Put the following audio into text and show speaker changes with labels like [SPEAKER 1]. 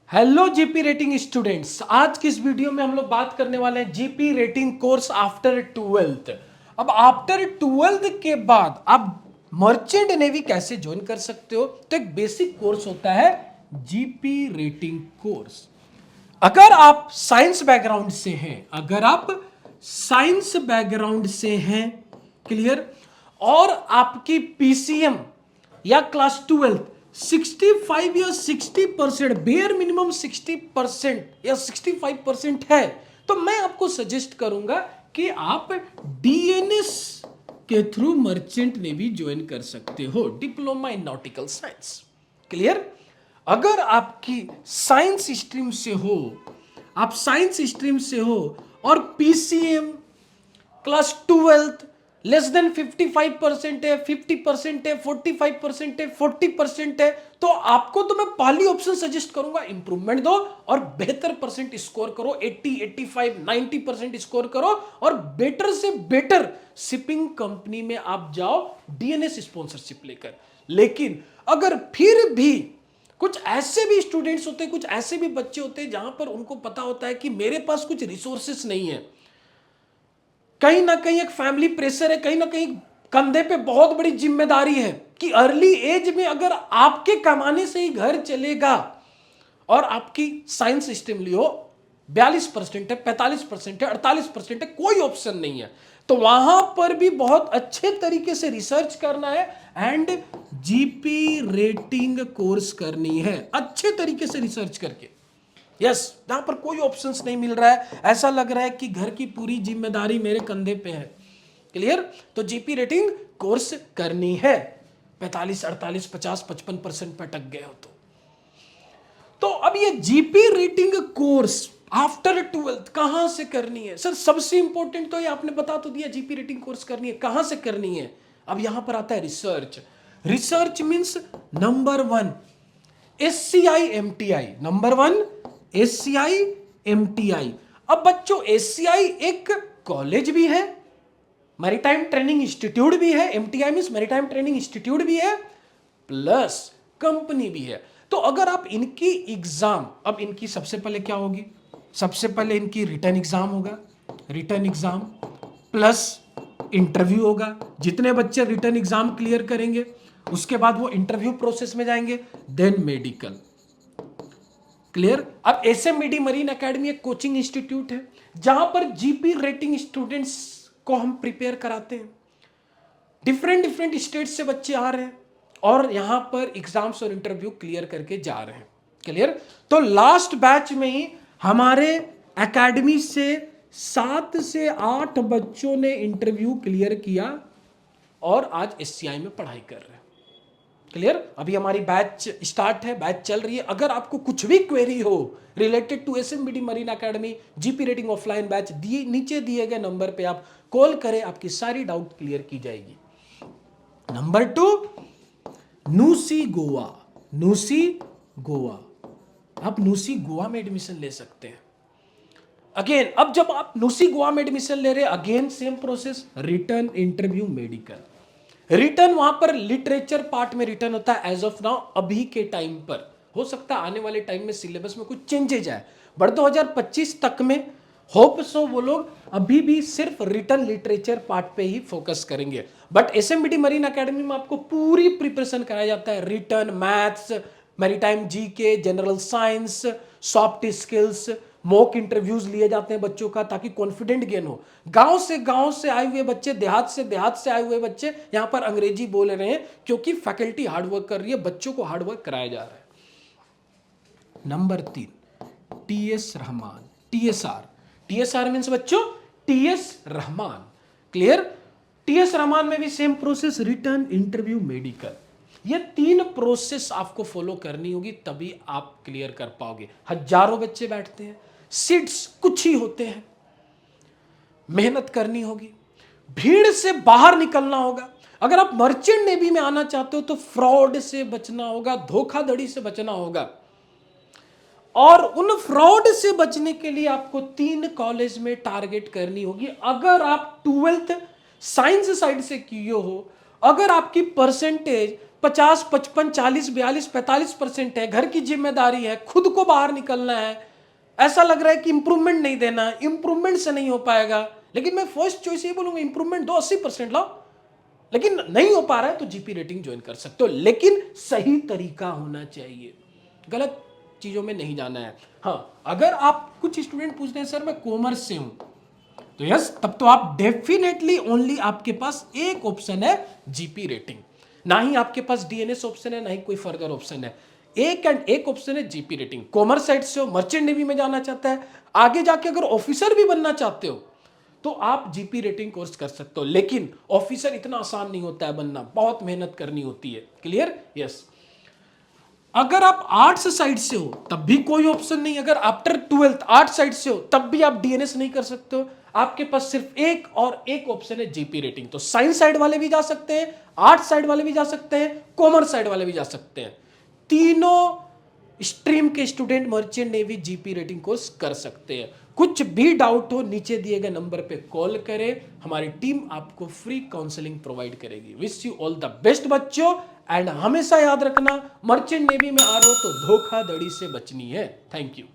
[SPEAKER 1] Hello GP rating students, आज की इस वीडियो में हम लोग बात करने वाले हैं GP rating course after twelfth. अब आफ्टर ट्वेल्थ के बाद आप मर्चेंट नेवी कैसे ज्वाइन कर सकते हो, तो एक बेसिक कोर्स होता है जीपी रेटिंग कोर्स। अगर आप साइंस बैकग्राउंड से हैं, अगर आप साइंस बैकग्राउंड से हैं, क्लियर, और आपकी पीसीएम या क्लास 12 65 या 60%, बेयर मिनिमम 60% या 65% है, तो मैं आपको सजेस्ट करूंगा कि आप डीएनएस के थ्रू मर्चेंट नेवी ज्वाइन कर सकते हो, diploma in nautical science. Clear. अगर आपकी साइंस स्ट्रीम से हो, आप साइंस स्ट्रीम से हो और पीसीएम क्लास 12 लेस देन 55% है, 50% है, 45% है, 40% है, तो आपको तो मैं पहली ऑप्शन सजेस्ट करूंगा, इंप्रूवमेंट दो और बेहतर परसेंट स्कोर करो। 80, 85, 90% स्कोर करो और बेटर से बेटर शिपिंग कंपनी में आप जाओ डीएनएस स्पॉन्सरशिप लेकर। लेकिन अगर फिर भी कुछ ऐसे भी स्टूडेंट्स होते हैं, कुछ ऐसे भी बच्चे होते हैं जहां पर उनको पता होता है कि मेरे पास कुछ रिसोर्सेस नहीं है, कहीं ना कहीं एक फैमिली प्रेशर है, कहीं ना कहीं कंधे पे बहुत बड़ी जिम्मेदारी है कि अर्ली एज में अगर आपके कमाने से ही घर चलेगा और आपकी साइंस स्ट्रीम लियो 42% है, 45% है, 48% है, कोई ऑप्शन नहीं है, तो वहां पर भी बहुत अच्छे तरीके से रिसर्च करना है एंड जीपी रेटिंग कोर्स करनी है, अच्छे तरीके से रिसर्च करके। यस, जहां पर कोई ऑप्शंस नहीं मिल रहा है, ऐसा लग रहा है कि घर की पूरी जिम्मेदारी मेरे कंधे पे है, क्लियर, तो जीपी रेटिंग कोर्स करनी है। 45, 48, 50, 55% पे अटक गए हो तो अब ये GP rating course after twelfth कहां से करनी है? सर सबसे इंपॉर्टेंट तो ये आपने बता तो दिया, जीपी रेटिंग कोर्स करनी है, कहां से करनी है? अब यहां पर आता है research. Research means number one SCI MTI, number one SCI MTI. अब बच्चों एससीआई एक कॉलेज भी है, मैरीटाइम ट्रेनिंग इंस्टीट्यूट भी है, MTI means maritime training institute भी है, प्लस कंपनी भी है। तो अगर आप इनकी एग्जाम, अब इनकी सबसे पहले क्या होगी? सबसे पहले इनकी रिटर्न एग्जाम होगा, रिटर्न एग्जाम प्लस इंटरव्यू होगा। जितने बच्चे रिटर्न एग्जाम क्लियर करेंगे उसके बाद वो इंटरव्यू प्रोसेस में जाएंगे, देन मेडिकल। क्लियर। अब एसएमबीडी मरीन एकेडमी एक कोचिंग इंस्टीट्यूट है जहां पर जीपी रेटिंग स्टूडेंट्स को हम प्रिपेयर कराते हैं। डिफरेंट डिफरेंट स्टेट से बच्चे आ रहे हैं और यहां पर एग्जाम्स और इंटरव्यू क्लियर करके जा रहे हैं। क्लियर। तो लास्ट बैच में ही हमारे एकेडमी से 7 से 8 बच्चों ने इंटरव्यू क्लियर किया और आज एससीआई में पढ़ाई कर रहे हैं। क्लियर। अभी हमारी बैच स्टार्ट है, बैच चल रही है। अगर आपको कुछ भी क्वेरी हो related to SMBD marine academy GP rating offline batch, नीचे दिए गए नंबर पे आप कॉल करें, आपकी सारी डाउट क्लियर की जाएगी। Number two, NUSI Goa. NUSI Goa, आप नूसी गोवा में एडमिशन ले सकते हैं। अगेन, अब जब आप नूसी गोवा में एडमिशन ले रहे हैं, again same process, return interview medical. Return वहां पर लिटरेचर पार्ट में रिटर्न होता है एज ऑफ नाउ, अभी के टाइम पर। हो सकता है आने वाले टाइम में सिलेबस में कुछ चेंजेज आए, बट 2025 तक में होप सो वो लोग अभी भी सिर्फ रिटर्न लिटरेचर पार्ट पे ही फोकस करेंगे। बट एसएमबीडी मरीन एकेडमी में आपको पूरी प्रिपरेशन कराया जाता है, return, maths, maritime GK, general science, soft skills, mock interviews लिए जाते हैं बच्चों का ताकि कॉन्फिडेंट गेन हो। गांव से आए हुए बच्चे, देहात से आए हुए बच्चे यहां पर अंग्रेजी बोल रहे हैं क्योंकि फैकल्टी हार्डवर्क कर रही है, बच्चों को हार्डवर्क कराया जा रहा है। Number 3, TS Rahman, TSR. TSR means बच्चों TS Rahman. Clear. TS Rahman में भी same process, return, interview, medical. ये 3 प्रोसेस आपको फॉलो करनी होगी, तभी आप क्लियर कर पाओगे। हजारों बच्चे बैठते हैं, सीट्स कुछ ही होते हैं, मेहनत करनी होगी, भीड़ से बाहर निकलना होगा। अगर आप मर्चेंट नेवी में आना चाहते हो तो फ्रॉड से बचना होगा, धोखाधड़ी से बचना होगा, और उन फ्रॉड से बचने के लिए आपको 3 कॉलेज में टारगेट करनी होगी। अगर आप 12th साइंस साइड से किए हो, अगर आपकी परसेंटेज 50, 55, 40, 42, 45% है, घर की जिम्मेदारी है, खुद को बाहर निकलना है, ऐसा लग रहा है कि इंप्रूवमेंट नहीं देना, इंप्रूवमेंट से नहीं हो पाएगा, लेकिन मैं फर्स्ट चॉइस ये बोलूंगा इंप्रूवमेंट दो, 80% लाओ, लेकिन नहीं हो पा रहा है तो जीपी रेटिंग ज्वाइन कर सकते हो, लेकिन सही तरीका होना चाहिए, गलत चीजों में नहीं जाना है। हाँ, अगर आप कुछ स्टूडेंट पूछ रहे हैं सर मैं कॉमर्स से हूं, तो यस, तब तो आप डेफिनेटली ओनली आपके पास एक ऑप्शन है जीपी रेटिंग, ना ही आपके पास डीएनएस ऑप्शन है, ना ही कोई फर्दर ऑप्शन है, एक एंड एक ऑप्शन है जीपी रेटिंग। कॉमर्स साइड से हो, मर्चेंट नेवी में जाना चाहता है, आगे जाके अगर ऑफिसर भी बनना चाहते हो तो आप जीपी रेटिंग कोर्स कर सकते हो, लेकिन ऑफिसर इतना आसान नहीं होता है बनना, बहुत मेहनत करनी होती है। क्लियर? यस। अगर आप आर्ट्स साइड से हो तब भी कोई ऑप्शन नहीं, अगर आफ्टर 12th आर्ट्स साइड से हो तब भी आप डीएनएस नहीं कर सकते हो, आपके पास सिर्फ एक और एक ऑप्शन है जीपी रेटिंग। तो साइंस साइड वाले भी जा सकते हैं, आर्ट्स साइड वाले भी जा सकते हैं, कॉमर्स साइड वाले भी जा सकते हैं, तीनों स्ट्रीम के student merchant navy GP rating course कर सकते हैं। कुछ भी डाउट हो नीचे दिए गए नंबर पे कॉल करें, हमारी टीम आपको फ्री काउंसलिंग प्रोवाइड करेगी। Wish you all the best बच्चों, एंड हमेशा याद रखना मर्चेंट नेवी में आ रहे हो तो धोखाधड़ी से बचनी है। Thank you.